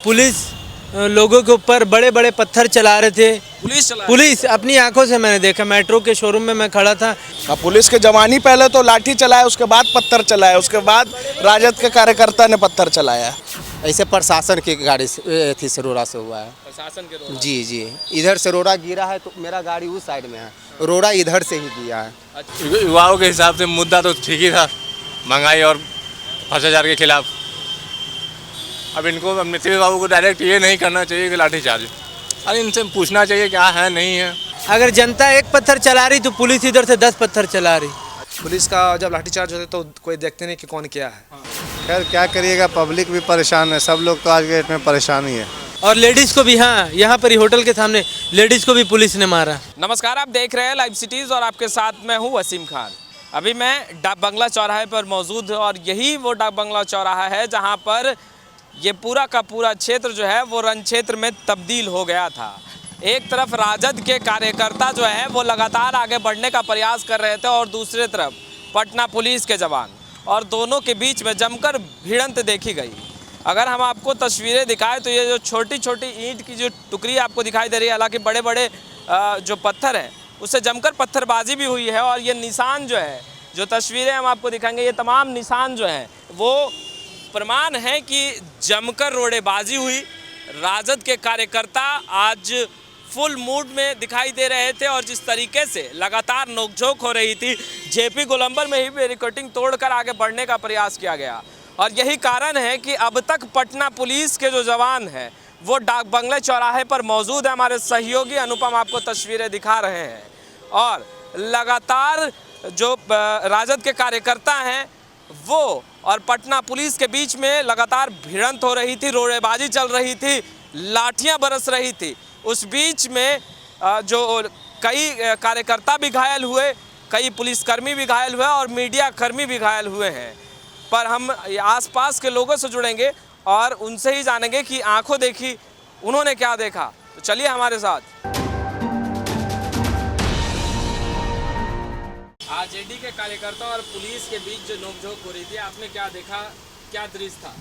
Police लोगों के ऊपर बड़े बड़े पत्थर चला रहे थे। पुलिस अपनी आंखों से मैंने देखा, मेट्रो के शोरूम में मैं खड़ा था। पुलिस के जवान ही पहले तो लाठी चलाया, उसके बाद पत्थर चलाया, उसके बाद राजद के कार्यकर्ता ने पत्थर चलाया। ऐसे प्रशासन की गाड़ी से थी सरोरा से हुआ है। प्रशासन के रोड जी जी, इधर से रोड़ा गिरा है तो मेरा गाड़ी उस साइड में है, रोड़ा इधर से ही दिया है। युवाओं के हिसाब से मुद्दा तो ठीक ही था, महंगाई और भ्रष्टाचार के खिलाफ। अब इनको अमित बाबू को डायरेक्ट ये नहीं करना चाहिए कि लाठीचार्ज, अरे इनसे पूछना चाहिए क्या है नहीं है। अगर जनता एक पत्थर चला रही तो पुलिस इधर से 10 पत्थर चला रही। पुलिस का जब लाठीचार्ज होता है तो कोई देखते नहीं कि कौन क्या है। खैर क्या करिएगा, पब्लिक भी परेशान है, सब लोग तो आज के डेट में परेशान ही है। और लेडीज को भी, हाँ यहाँ पर ही होटल के सामने लेडीज को भी पुलिस ने मारा। नमस्कार, आप देख रहे हैं लाइव सिटीज़ और आपके साथ मैं हूँ वसीम खान। अभी मैं डाक बंगला चौराहे पर मौजूद हूँ और यही वो डाक बंगला चौराहा है जहाँ पर ये पूरा का पूरा क्षेत्र जो है वो रण क्षेत्र में तब्दील हो गया था। एक तरफ राजद के कार्यकर्ता जो है वो लगातार आगे बढ़ने का प्रयास कर रहे थे और दूसरी तरफ पटना पुलिस के जवान, और दोनों के बीच में जमकर भिड़ंत देखी गई। अगर हम आपको तस्वीरें दिखाएं तो ये जो छोटी छोटी ईंट की जो टुकड़ी आपको दिखाई दे रही है, हालांकि बड़े बड़े जो पत्थर हैं उससे जमकर पत्थरबाजी भी हुई है। और ये निशान जो है, जो तस्वीरें हम आपको दिखाएंगे, ये तमाम निशान जो हैं वो प्रमाण है कि जमकर रोड़ेबाजी हुई। राजद के कार्यकर्ता आज फुल मूड में दिखाई दे रहे थे और जिस तरीके से लगातार नोकझोंक हो रही थी, जेपी गोलंबर में ही बैरिकेडिंग तोड़कर आगे बढ़ने का प्रयास किया गया। और यही कारण है कि अब तक पटना पुलिस के जो जवान हैं वो डाक बंगले चौराहे पर मौजूद है। हमारे सहयोगी अनुपम आपको तस्वीरें दिखा रहे हैं और लगातार जो राजद के कार्यकर्ता हैं वो और पटना पुलिस के बीच में लगातार भिड़ंत हो रही थी, रोड़ेबाजी चल रही थी, लाठियां बरस रही थी। उस बीच में जो कई कार्यकर्ता भी घायल हुए, कई पुलिसकर्मी भी घायल हुए और मीडिया कर्मी भी घायल हुए हैं। पर हम आसपास के लोगों से जुड़ेंगे और उनसे ही जानेंगे कि आंखों देखी उन्होंने क्या देखा। तो चलिए हमारे साथ। आरजेडी के कार्यकर्ता और पुलिस के बीच जो नोकझोंक हो रही थी, आपने क्या देखा, क्या दृश्य था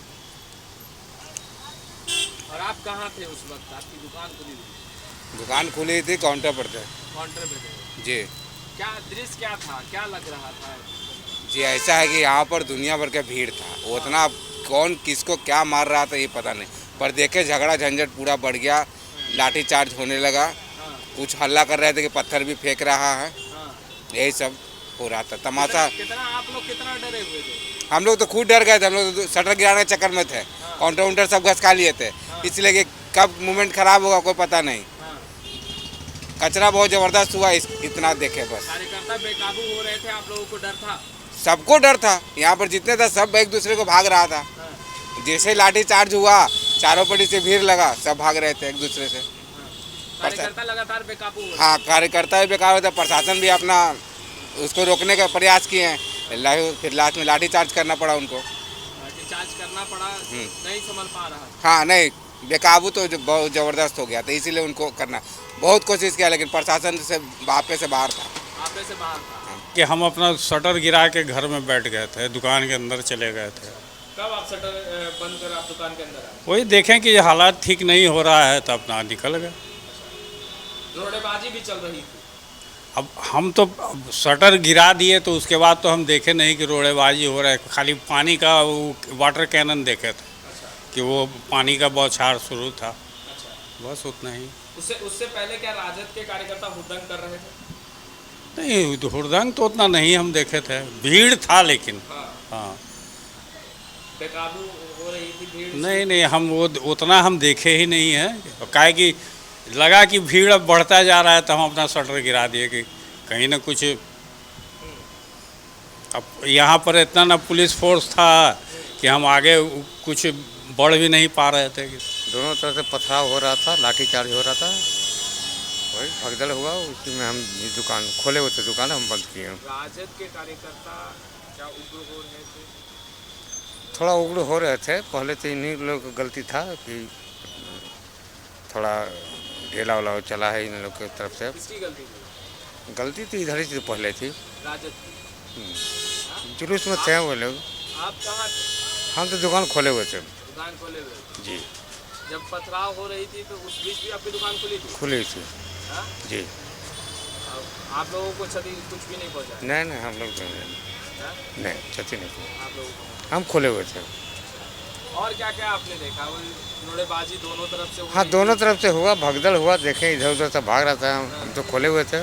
और आप कहाँ थे उस वक्त? आपकी दुकान खुली थी? दुकान खुली थी, काउंटर पर थे। काउंटर पे थे जी। क्या दृश्य क्या था, क्या लग रहा था? जी ऐसा है कि यहाँ पर दुनिया भर का भीड़ था, उतना कौन किसको क्या मार रहा था ये पता नहीं, पर देखे झगड़ा झंझट पूरा बढ़ गया, लाठीचार्ज होने लगा। कुछ हल्ला कर रहे थे कि पत्थर भी फेंक रहा है, यही सब हो रहा था तमाशा। आप लोग कितना डरे हुए थे? हम लोग तो खुद डर गए थे, हम लोग तो शटर गिराने के चक्कर में थे, काउंटर वाउंटर सब घसका लिए थे, इसलिए कि कब मूवमेंट खराब होगा कोई पता नहीं। कचरा बहुत जबरदस्त हुआ, इतना देखे बस। कार्यकर्ता बेकाबू हो रहे थे, आप लोगों को डर था? सबको डर था, यहाँ पर जितने थे सब एक दूसरे को भाग रहा था। जैसे लाठी चार्ज हुआ, चारों पट्टी से भीड़ लगा, सब भाग रहे थे एक दूसरे से। कार्यकर्ता लगातार बेकाबू हुए। हाँ, कार्यकर्ता भी बेकाबू थे, प्रशासन भी अपना उसको रोकने का प्रयास किए हैं, फिर लास्ट में लाठी चार्ज करना पड़ा उनको। लाठीचार्ज करना पड़ा, नहीं संभल पा रहा। हाँ नहीं, बेकाबू तो बहुत ज़बरदस्त हो गया था, इसीलिए उनको करना बहुत कोशिश किया, लेकिन प्रशासन से आपे से बाहर था। आपे से बाहर था कि हम अपना शटर गिरा के घर में बैठ गए थे, दुकान के अंदर चले गए थे। कब आप शटर बंद कर आप दुकान के अंदर आए? वही देखें कि ये हालात ठीक नहीं हो रहा है तो अपना निकल गए। रोड़ेबाजी भी चल रही थी। अब हम तो शटर गिरा दिए तो उसके बाद तो हम देखे नहीं कि रोड़ेबाजी हो रहा है, खाली पानी का वाटर कैनन देखे थे कि वो पानी का बौछार शुरू था, बस उतना ही। उससे पहले क्या राजद के कार्यकर्ता हुड़दंग कर रहे थे? नहीं, हुड़दंग तो उतना नहीं हम देखे थे, भीड़ था लेकिन। हाँ, बेकाबू हो रही थी भीड़? नहीं, हम वो उतना हम देखे ही नहीं है, काहे कि लगा कि भीड़ अब बढ़ता जा रहा है तो हम अपना शटर गिरा दिए कि कहीं ना कुछ। अब यहाँ पर इतना ना पुलिस फोर्स था कि हम आगे कुछ बढ़ भी नहीं पा रहे थे। दोनों तरफ से पथराव हो रहा था, लाठीचार्ज हो रहा था, वही भगदड़ हुआ, उसी में हम दुकान खोले हुए थे, दुकान हम बंद किए। राजद के कार्यकर्ता क्या उग्र हो रहे थे? थोड़ा उग्र हो रहे थे, पहले तो इन्हीं लोग का गलती था कि थोड़ा ढेला वाला चला है इन लोग की तरफ से। किसकी गलती थी? गलती तो इधर ही पहले थी, राजद की। जुलूस में थे वो लोग। आप कहाँ थे? हम तो दुकान खोले हुए थे। दुकान खोले हुए जी। जब पथराव हो रही थी तो उस बीच भी आपकी दुकान खुली थी? खुली थी हाँ? जी। आप लोगों को क्षति कुछ भी नहीं पहुंचा? नहीं नहीं, हम लोग तो हाँ? नहीं, क्षति नहीं की। आप लोगों को हम खुले हुए थे। और क्या क्या आपने देखा? वो रोड़ेबाजी दोनों तरफ से हो हाँ, रही दोनों थी? तरफ से हुआ, भगदड़ हुआ, देखें इधर उधर से भाग रहा था। हम तो खोले हुए थे,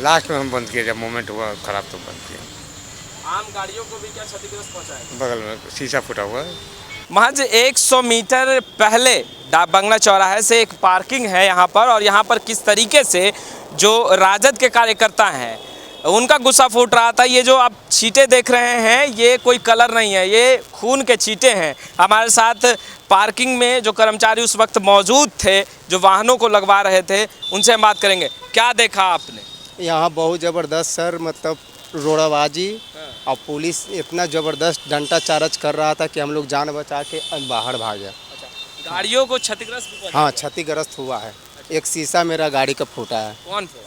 लास्ट में हम बंद किए, जब मोमेंट हुआ खराब तो बंद किया। आम गाड़ियों को भी क्या क्षतिग्रस्त पहुंचाया? बगल में शीशा फूटा हुआ है। महज 100 मीटर पहले डाक बंगला चौराहे से एक पार्किंग है यहाँ पर, और यहाँ पर किस तरीके से जो राजद के कार्यकर्ता हैं उनका गुस्सा फूट रहा था। ये जो आप छींटे देख रहे हैं ये कोई कलर नहीं है, ये खून के छींटे हैं। हमारे साथ पार्किंग में जो कर्मचारी उस वक्त मौजूद थे, जो वाहनों को लगवा रहे थे, उनसे हम बात करेंगे। क्या देखा आपने? यहाँ बहुत ज़बरदस्त सर, मतलब रोड़ाबाजी और पुलिस इतना ज़बरदस्त डंडा चार्ज कर रहा था कि हम लोग जान बचा के बाहर भागे। गाड़ियों को क्षतिग्रस्त भी पहुंचा? हाँ, क्षतिग्रस्त हुआ है। एक शीशा मेरा गाड़ी का फूटा है। कौन फोड़ा?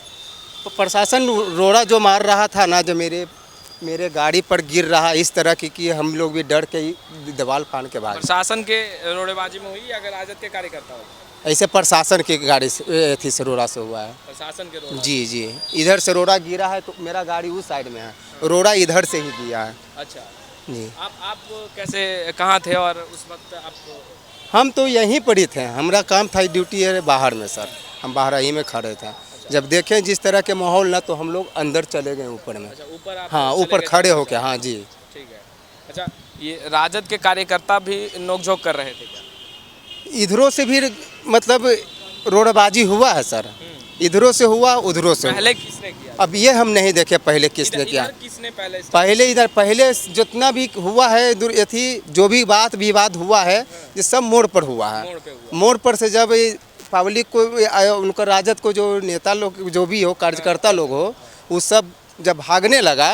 तो प्रशासन रोड़ा जो मार रहा था ना, जो मेरे गाड़ी पर गिर रहा इस तरह की कि हम लोग भी डर के ही दीवार फाड़ के भागे। प्रशासन के रोड़ेबाजी में हुई या अगर राजद के कार्यकर्ता हो? ऐसे प्रशासन की गाड़ी से थी से रोड़ा से हुआ है। प्रशासन के रोड़ा? जी जी, इधर से रोड़ा गिरा है तो मेरा गाड़ी उस साइड में है, रोड़ा इधर से ही दिया है। अच्छा जी। आप कैसे, कहाँ थे और उस वक्त आप? हम तो यहीं पर ही थे, हमारा काम था, ड्यूटी है बाहर में सर, हम बाहर ही में खड़े थे। जब देखें जिस तरह के माहौल ना, तो हम लोग अंदर चले गए ऊपर में। अच्छा, ऊपर आप? हाँ, चले ऊपर गए खड़े थे? होके। हाँ जी। ठीक है। अच्छा, ये राजद के कार्यकर्ता भी नोकझोंक कर रहे थे क्या? इधरों से भी मतलब रोड़बाजी हुआ है सर, इधरों से हुआ, उधरों से हुआ। पहले किसने किया? अब ये हम नहीं देखे पहले किसने किया। इधर किसने पहले? पहले जितना भी हुआ है थी, जो भी बात विवाद हुआ है, ये सब मोड़ पर हुआ है। मोड़ पे हुआ। मोड़ पर से जब पब्लिक को, उनका राजद को जो नेता लोग जो भी हो, कार्यकर्ता लोग हो, वो सब जब भागने लगा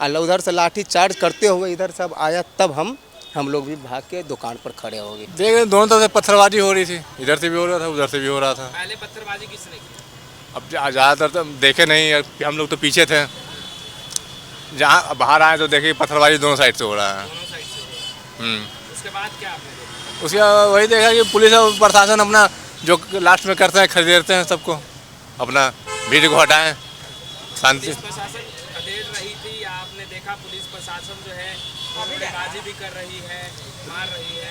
और उधर से लाठी चार्ज करते हुए इधर सब आया, तब हम लोग भी भाग के दुकान पर खड़े हो गए। देख रहे दोनों तरफ से पत्थरबाजी हो रही थी, इधर से भी हो रहा था, उधर से भी हो रहा था। पहले पत्थरबाजी किसने की? अब ज़्यादातर तो देखे नहीं, हम लोग तो पीछे थे। जहाँ बाहर आए तो देखे पत्थरबाजी दोनों साइड से हो रहा है। दोनों साइड से हो रहा है। उसके बाद क्या आपने देखा? उसके वही देखा कि पुलिस और प्रशासन अपना जो लास्ट में करते हैं, खदेड़ते हैं सबको, अपना भीड़ को हटाएं, शांति। पुलिस प्रशासन खदेड़ रही थी या आपने देखा पुलिस प्रशासन जो है रोड़ेबाजी भी कर रही है, मार रही है?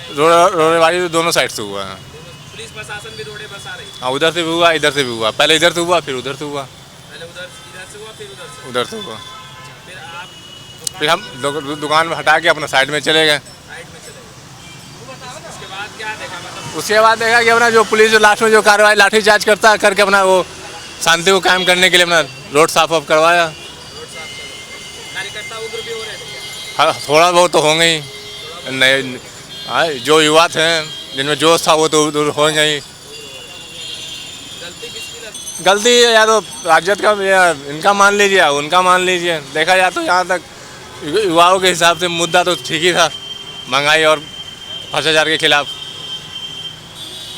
रोड़ेबाजी तो दोनों साइड से हुआ है। पुलिस प्रशासन भी रोड़े बसा रही है? हाँ, उधर से भी हुआ, इधर से भी हुआ। पहले इधर से हुआ, फिर उधर से हुआ। पहले इधर से हुआ, फिर उधर से हुआ। फिर आप फिर हम दुकान में हटा के अपना साइड में चले गए। साइड में चले गए। उसके बाद क्या देखा? मतलब उसके बाद देखा कि अपना जो पुलिस जो लास्ट में जो कार्रवाई लाठीचार्ज करता है, करके अपना वो शांति को कायम करने के लिए अपना रोड साफ ऑफ करवाया। कार्यकर्ता उग्र भी हो रहे थे क्या? हाँ, थोड़ा बहुत तो होंगे ही। नहीं, हाँ, जो युवा थे जिनमें जोश था वो तो होंगे ही। गलती किसकी लगती? गलती या तो राजद का या इनका मान लीजिए या उनका मान लीजिए। देखा जाए तो यहाँ तक युवाओं के हिसाब से मुद्दा तो ठीक ही था, महंगाई और भ्रष्टाचार के खिलाफ।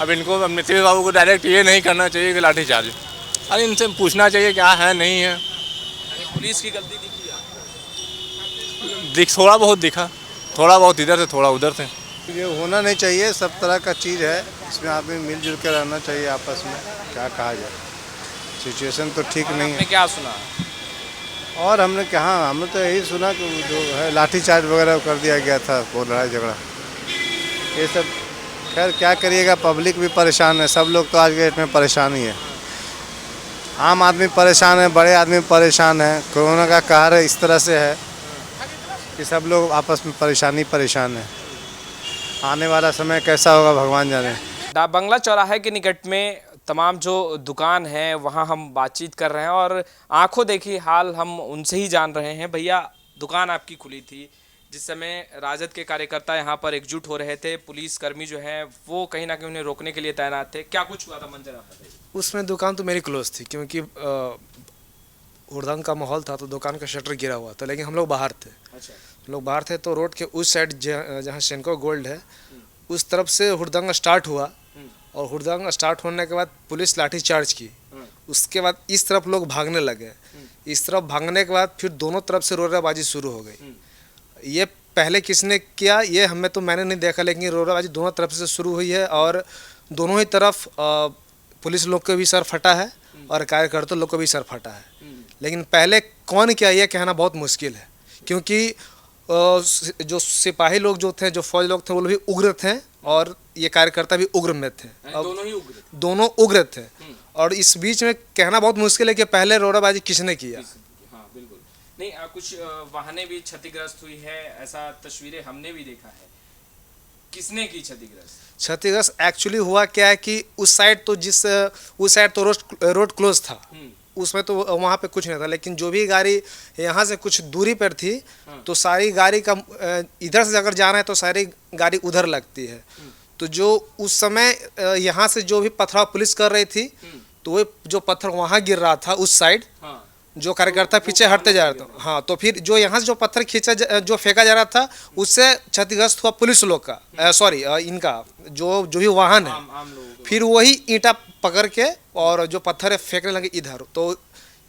अब इनको नीतीश बाबू को डायरेक्ट ये नहीं करना चाहिए कि लाठीचार्ज, अरे इनसे पूछना चाहिए क्या है नहीं है। पुलिस की गलती दिखी आपको? थोड़ा बहुत दिखा, थोड़ा बहुत इधर से थोड़ा उधर से। ये होना नहीं चाहिए, सब तरह का चीज़ है, इसमें आदमी मिलजुल कर रहना चाहिए आपस में। क्या कहा जाए, सिचुएशन तो ठीक नहीं आपने है। क्या सुना? और हमने कहा, हमने तो यही सुना कि जो है लाठीचार्ज वगैरह कर दिया गया था, वो लड़ाई झगड़ा ये सब। खैर क्या करिएगा, पब्लिक भी परेशान है, सब लोग तो आज के डेट में परेशान ही है। आम आदमी परेशान है, बड़े आदमी परेशान है। कोरोना का कहर इस तरह से है कि सब लोग आपस में परेशान है। आने वाला समय कैसा होगा भगवान जाने। डाक बंगला चौराहे के निकट में तमाम जो दुकान है वहाँ हम बातचीत कर रहे हैं और आंखों देखी हाल हम उनसे ही जान रहे हैं। भैया, दुकान आपकी खुली थी जिस समय राजद के कार्यकर्ता यहाँ पर एकजुट हो रहे थे, पुलिस कर्मी जो है वो कहीं ना कहीं उन्हें रोकने के लिए तैनात थे, क्या कुछ हुआ था? मंजर आप बताइए। उसमें दुकान तो मेरी क्लोज थी, क्योंकि हुड़दंग का माहौल था, तो दुकान का शटर गिरा हुआ था, लेकिन हम लोग बाहर थे। अच्छा, लोग बाहर थे तो रोड के उस साइड जहाँ सेनको गोल्ड है उस तरफ से हुड़दंग स्टार्ट हुआ, और हुड़दंग स्टार्ट होने के बाद पुलिस लाठी चार्ज की। उसके बाद इस तरफ लोग भागने लगे, इस तरफ भागने के बाद फिर दोनों तरफ से रोड़ाबाजी शुरू हो गई। ये पहले किसने किया ये मैंने नहीं देखा, लेकिन रोड़ाबाजी दोनों तरफ से शुरू हुई है और दोनों ही तरफ पुलिस लोग को भी सर फटा है और कार्यकर्ता लोग को भी सर फटा है। लेकिन पहले कौन क्या ये कहना बहुत मुश्किल है, क्योंकि जो सिपाही लोग जो थे, जो फौज लोग थे, वो लोग भी उग्र थे और ये कार्यकर्ता भी उग्र में थे। दोनों ही उग्र, दोनों उग्र थे। और इस बीच में कहना बहुत मुश्किल है कि पहले रोड़ाबाजी किसने किया। हाँ बिल्कुल नहीं, कुछ वाहनें भी क्षतिग्रस्त हुई है, ऐसा तस्वीरें हमने भी देखा है। किसने की क्षतिग्रस्त? क्षतिग्रस्त एक्चुअली हुआ क्या है कि उस साइड तो रोड क्लोज था, उसमें तो वहाँ पे कुछ नहीं था। लेकिन जो भी गाड़ी यहाँ से कुछ दूरी पर थी, तो सारी गाड़ी का इधर से अगर जाना है तो सारी गाड़ी उधर लगती है। तो जो उस समय यहाँ से जो भी पथराव पुलिस कर रही थी, तो वो जो पत्थर वहाँ गिर रहा था उस साइड, जो कार्यकर्ता पीछे हटते जा रहा था, हाँ, तो फिर जो यहाँ से जो पत्थर जो फेंका जा रहा था, उससे क्षतिग्रस्त हुआ पुलिस लोग का, सॉरी इनका जो भी वाहन है। फिर वही ईंटा पकड़ के और जो पत्थर है फेंकने लगे इधर। तो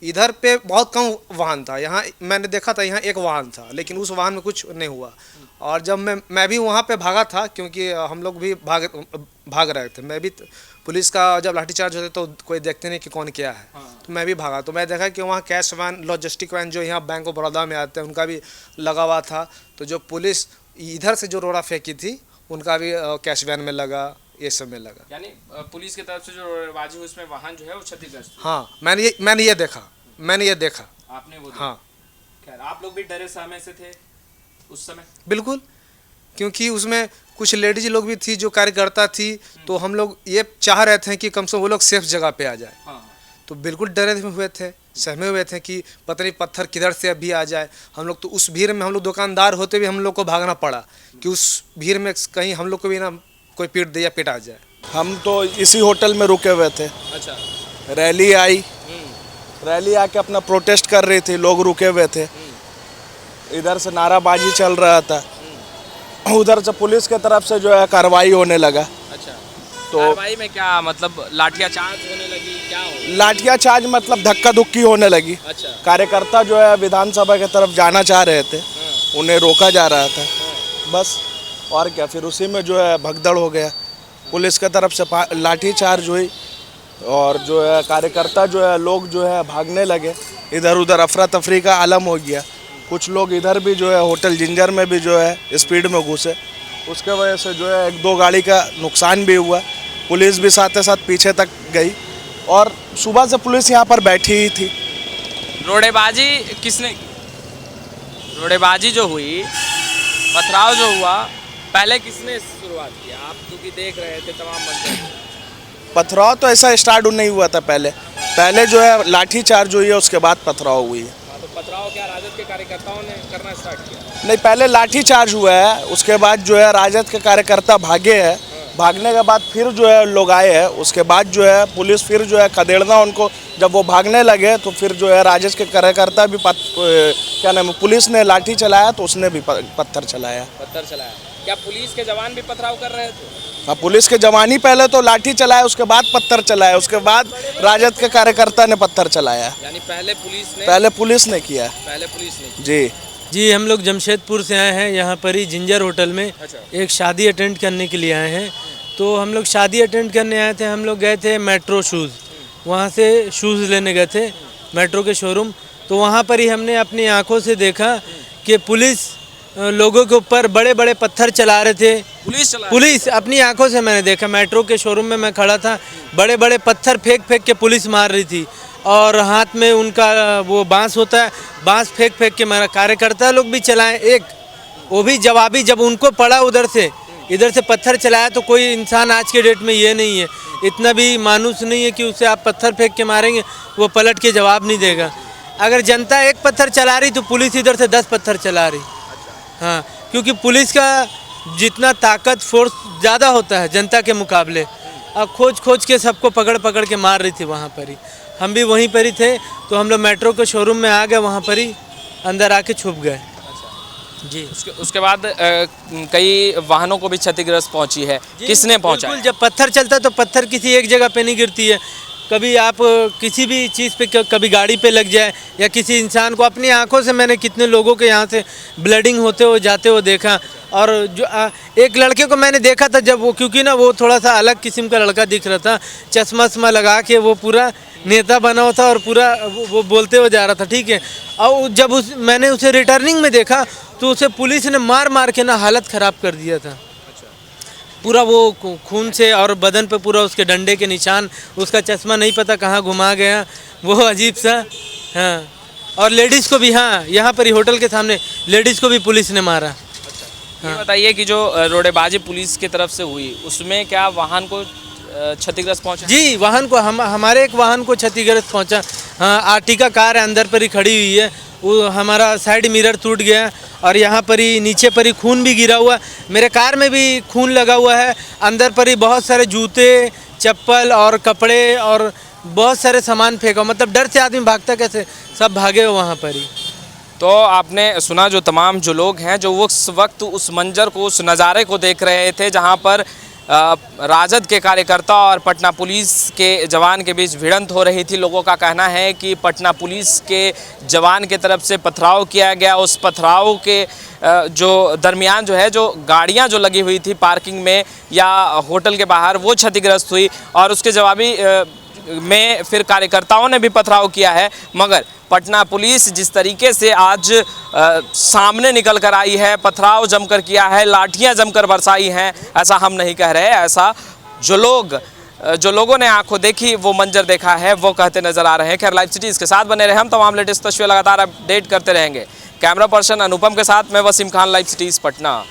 इधर पे बहुत कम वाहन था, यहाँ मैंने देखा था यहाँ एक वाहन था, लेकिन उस वाहन में कुछ नहीं हुआ। और जब मैं भी वहाँ पे भागा था, क्योंकि हम लोग भी भाग रहे थे। मैं भी पुलिस का जब लाठीचार्ज होते तो कोई देखते नहीं कि कौन क्या है, तो मैं भी भागा। तो मैं देखा कि वहाँ कैश वैन, लॉजिस्टिक वैन जो यहाँ बैंक ऑफ बड़ौदा में आते हैं, उनका भी लगा हुआ था। तो जो पुलिस इधर से जो रोड़ा फेंकी थी, उनका भी कैश वैन में लगा, ये सब में लगा। यानी पुलिस की तरफ से जो रोड़ेबाजी हुई, उसमें वाहन जो है वो क्षतिग्रस्त। हाँ, मैंने ये देखा। आपने वो हाँ। खैर, आप लोग भी डरे सहमे से थे उस समय? बिल्कुल, क्योंकि उसमें कुछ लेडीज लोग भी थी जो कार्यकर्ता थी, तो हम लोग ये चाह रहे थे कि कम से कम वो लोग सेफ जगह पे आ जाए। तो बिल्कुल डरे हुए थे, सहमे हुए थे कि पता नहीं पत्थर किधर से अभी आ जाए। हम लोग तो उस भीड़ में, हम लोग दुकानदार होते भी हम लोग को भागना पड़ा कि उस भीड़ में कहीं हम लोग को भी ना कोई पीट दे या पिटा जाए। हम तो इसी होटल में रुके हुए थे। अच्छा। रैली आई, रैली आके अपना प्रोटेस्ट कर रही थी, लोग रुके हुए थे। इधर से नाराबाजी चल रहा था, उधर से पुलिस के तरफ से जो है कार्रवाई होने लगा। अच्छा, तो कार्रवाई में क्या मतलब, लाठियाचार्ज होने लगी, क्या हो? लाठियाचार्ज मतलब धक्का धुक्की होने लगी। अच्छा। कार्यकर्ता जो है विधानसभा की तरफ जाना चाह रहे थे, उन्हें रोका जा रहा था, बस। और क्या, फिर उसी में जो है भगदड़ हो गया, पुलिस की तरफ से लाठीचार्ज हुई और जो है कार्यकर्ता जो है लोग जो है भागने लगे, इधर उधर अफरा तफरी का आलम हो गया। कुछ लोग इधर भी जो है होटल जिंजर में भी जो है स्पीड में घुसे, उसके वजह से जो है 1-2 गाड़ी का नुकसान भी हुआ। पुलिस भी साथ साथ पीछे तक गई और सुबह से पुलिस यहाँ पर बैठी ही थी। रोड़ेबाजी किसने की? रोड़ेबाजी जो हुई, पथराव जो हुआ, पहले किसने शुरुआत की? आप क्योंकि देख रहे थे तमाम मंजर। पथराव तो ऐसा स्टार्ट नहीं हुआ था, पहले जो है लाठीचार्ज हुई है, उसके बाद पथराव हुई है। तो पथराव क्या राजद के कार्यकर्ताओं ने करना स्टार्ट किया? नहीं, पहले लाठीचार्ज हुआ है, उसके बाद जो है राजद के कार्यकर्ता भागे हैं। भागने के बाद फिर जो है लोग आए हैं, उसके बाद जो है पुलिस फिर जो है खदेड़ना उनको, जब वो भागने लगे तो फिर जो है राजद के कार्यकर्ता भी क्या नाम है, पुलिस ने लाठी चलाया तो उसने भी पत्थर चलाया। क्या पुलिस के जवान भी पथराव कर रहे थे? हाँ, पुलिस के जवान ही पहले तो लाठी चलाया, उसके बाद पत्थर चलाया, उसके बाद राजद के कार्यकर्ता ने पत्थर चलाया। यानी पहले पुलिस ने किया। जी, हम लोग जमशेदपुर से आए हैं, यहाँ पर ही जिंजर होटल में एक शादी अटेंड करने के लिए आए हैं। तो हम लोग शादी अटेंड करने आए थे, हम लोग गए थे मेट्रो शूज़, वहाँ से शूज़ लेने गए थे मेट्रो के शोरूम। तो वहाँ पर ही हमने अपनी आंखों से देखा कि पुलिस लोगों के ऊपर बड़े बड़े पत्थर चला रहे थे। पुलिस अपनी आंखों से मैंने देखा, मेट्रो के शोरूम में मैं खड़ा था, बड़े बड़े पत्थर फेंक के पुलिस मार रही थी और हाथ में उनका वो बांस होता है, बांस फेंक के मारा। कार्यकर्ता लोग भी चलाए, एक वो भी जवाबी, जब उनको पड़ा इधर से पत्थर चलाया। तो कोई इंसान आज के डेट में ये नहीं है, इतना भी मानुस नहीं है कि उसे आप पत्थर फेंक के मारेंगे वो पलट के जवाब नहीं देगा। अगर जनता एक पत्थर चला रही तो पुलिस इधर से 10 पत्थर चला रही। हाँ, क्योंकि पुलिस का जितना ताकत फोर्स ज़्यादा होता है जनता के मुकाबले, अब खोज के सबको पकड़ के मार रही थी वहाँ पर ही। हम भी वहीं पर ही थे, तो हम लोग मेट्रो के शोरूम में आ गए, वहाँ पर ही अंदर आके छुप गए। जी, उसके बाद कई वाहनों को भी क्षतिग्रस्त पहुंची है। किसने पहुंचा? जब पत्थर चलता है तो पत्थर किसी एक जगह पे नहीं गिरती है, कभी आप किसी भी चीज़ पे कभी गाड़ी पे लग जाए या किसी इंसान को, अपनी आंखों से मैंने कितने लोगों के यहाँ से ब्लीडिंग होते हुए जाते हुए देखा। और जो एक लड़के को मैंने देखा था जब वो, क्योंकि ना वो थोड़ा सा अलग किस्म का लड़का दिख रहा था, चश्मा वश्मा लगा के, वो पूरा नेता बना हुआ था और पूरा वो बोलते हुए जा रहा था, ठीक है। और जब मैंने उसे रिटर्निंग में देखा तो उसे पुलिस ने मार मार के ना हालत ख़राब कर दिया था। पूरा वो खून से और बदन पे पूरा उसके डंडे के निशान, उसका चश्मा नहीं पता कहाँ घुमा गया, वो अजीब सा। हाँ, और लेडीज़ को भी, हाँ, यहाँ पर ही होटल के सामने लेडीज़ को भी पुलिस ने मारा। ये बताइए कि जो रोडेबाजी पुलिस की तरफ से हुई, उसमें क्या वाहन को क्षतिग्रस्त पहुंचा? जी, वाहन को हमारे एक वाहन को क्षतिग्रस्त पहुंचा। हाँ, आर्टिका कार है, अंदर पर ही खड़ी हुई है, वो हमारा साइड मिरर टूट गया और यहाँ पर ही नीचे पर ही खून भी गिरा हुआ, मेरे कार में भी खून लगा हुआ है। अंदर पर ही बहुत सारे जूते, चप्पल और कपड़े और बहुत सारे सामान फेंका, मतलब डर से आदमी भागता कैसे, सब भागे हो वहाँ पर ही। तो आपने सुना जो तमाम जो लोग हैं जो उस वक्त उस मंजर को, उस नज़ारे को देख रहे थे जहाँ पर राजद के कार्यकर्ता और पटना पुलिस के जवान के बीच भिड़ंत हो रही थी। लोगों का कहना है कि पटना पुलिस के जवान के तरफ से पथराव किया गया। उस पथराव के जो दरमियान जो है, जो गाड़ियां जो लगी हुई थी पार्किंग में या होटल के बाहर, वो क्षतिग्रस्त हुई और उसके जवाबी में फिर कार्यकर्ताओं ने भी पथराव किया है। मगर पटना पुलिस जिस तरीके से आज सामने निकल कर आई है, पथराव जमकर किया है, लाठियां जमकर बरसाई हैं, ऐसा हम नहीं कह रहे। ऐसा जो लोगों ने आंखों देखी, वो मंजर देखा है, वो कहते नजर आ रहे हैं। खैर, लाइव सिटी इसके साथ बने रहे, हम तमाम लेटेस्ट तस्वीरें लगातार अपडेट करते रहेंगे। कैमरा पर्सन अनुपम के साथ मैं वसीम खान, लाइव सिटीज़ पटना।